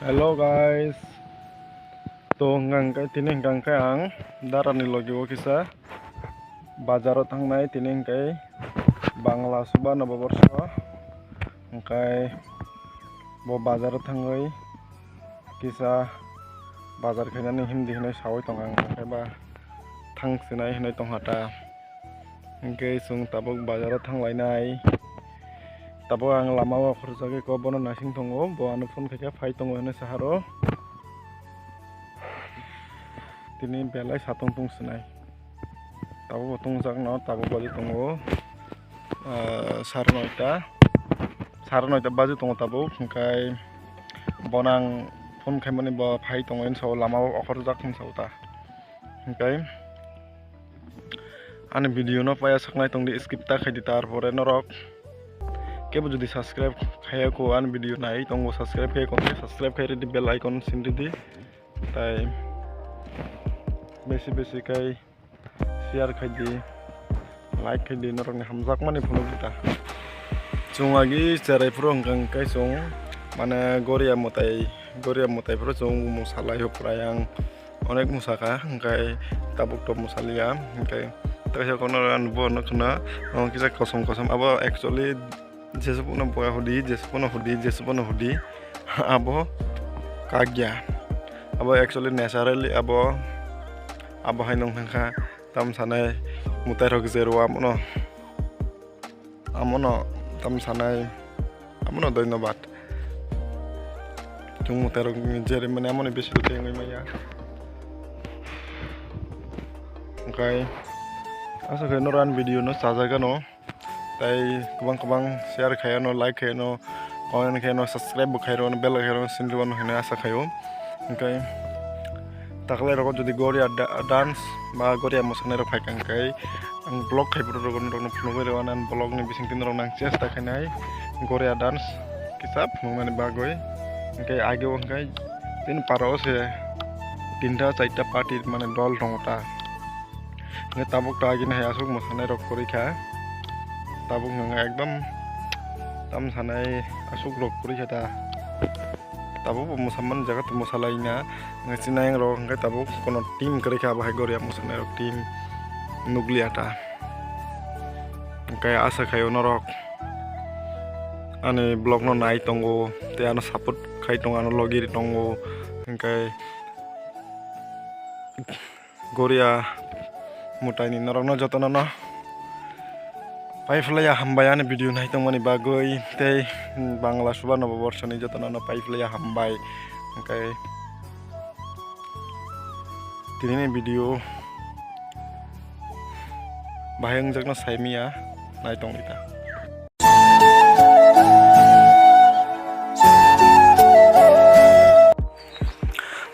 Hello guys, to hangkai tini hangkai ang darani logi o kisa bazaro thangnai tini hangkai Bangla suba noboborsho hangkai bo bazaro thangai kisa bazar khainani hindi hinai sawai tongang hangkai ba thangsinai hinai tonghata hangkai sung tabuk bazaro thanglainai tabo ang lama khurjagi ko bono nasing tongo bo anu phone khaika phai tongo hene saharo tini belai satong tung sinai tabo tungjak no tabo baji tongo sar noita baji tongo tabo hingkai bonang phone khaimani bo phai tongo en so lama khurjak hing sauta hingkai ani video no paya saknai tongdi skip ta khaidi tarpore norok kebo jodi subscribe khaya ko an video nai tongo subscribe khay kon subscribe khay di bell icon sindi di tai besi kai share khay di like khay di norok ni hamjak mani phunu kita chungagi charai puro hangkang kai chung mane goria motai puro chung musalai huprayang onek musaka hangkai tabuk top musalia hangkai taksa kono an bo nakna kisa kosong abo actually jesupuna boya hudi jesupuna hudi abo kagya abo actually naturally abo hainong hangka tam sanai mutai rok zero amono tam sanai amono ধন্যবাদ chung mutai rok jere mane amono beshi to tengai maya okay asa kay noran video no sajaga no tai kubang share khayano like khayano comment khayano subscribe khayro bell khayro sindriwan hene asa khayo okay takle roko jodi goria dance ba goria mosane ro phaikan kai ang blog khay puro ron phunu re wanan blog ni bising tin ron nang chesta khanai goria dance kisap mane bagoi okay age kai tin paro se tinta chaita party mane dol rongota nge tabuk ta agin hai asuk mosane ro korikha tabuk nang ekdom tam sanai asuk rok puri jata tabuk musaman jaga tu musalaina ngasina yang rok ngai tabuk kono tim kerja bahai goria musane rok tim nugliata kayak asa kayo norok ane blog no nai tongo te ano support kai tong ano logi tongo kai goria mutai ni norok no jotono no pai flaya hambayane video nai tong mani bagoi te Bangla suba noboborsho ni jotono no pai flaya hambai kai tini video bahayang jakno saimia nai tong kita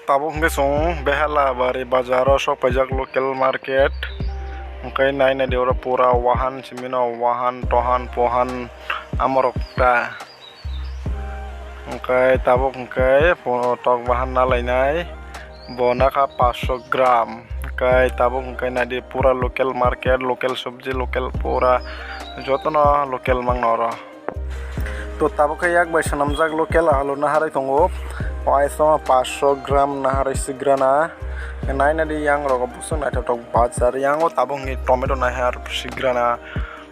tabuk nge song behala bari bazaro sok pajak local market kai nai na deura pura wahan simina wahan tohan pohan amorokta kai tabuk kai tok wahan nalainai bona ka 500 gram kai tabuk kai na di pura local market local sabji local pura jotno local mangnoro to tabuk yak bai sanamjak local alu naharai tongo paisa 500 gram naharai sigrana nai na di yang rok busung na tok bazar yang o tabung ni tomato na har sigrana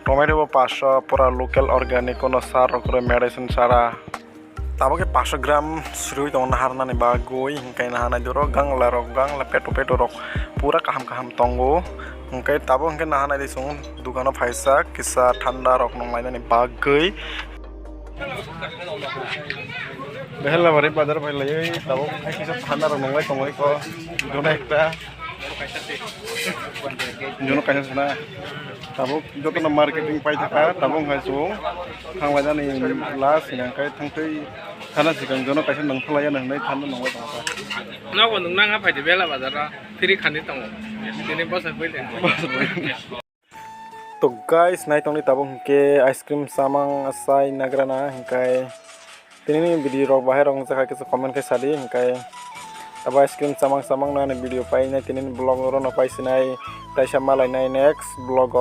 tomato bo 500 pura local organic kono sar rok medicine sara tabuk ke 500 gram srui tong na har na ni bagoi hingkai na na duro gang la peto rok pura kaham tongo hingkai tabuk hingkai na na di sung dukano phaisa kisa thanda rok nong maina ni bagoi behela bari bazar bai lai tabuk kisa thanda rok nong lai tongoi ko jona ekta jono kaisa sana tabuk joto na marketing pai thaka tabuk hai sung thangla ni last yang kai thangtei thana sikang jono kaisa nang thlaya nang nai thanda nong lai tongka na ko nung nang phai de bela bazara free khani tong tini bosa pile to guys nai tongni tabuk ke ice cream samang asai nagrana hingkai tini video rok bahai rong jaka kisa comment kai sadi hingkai aba ice cream samang na video pai na tinin blog ro na pai sinai taisa malai nai next blog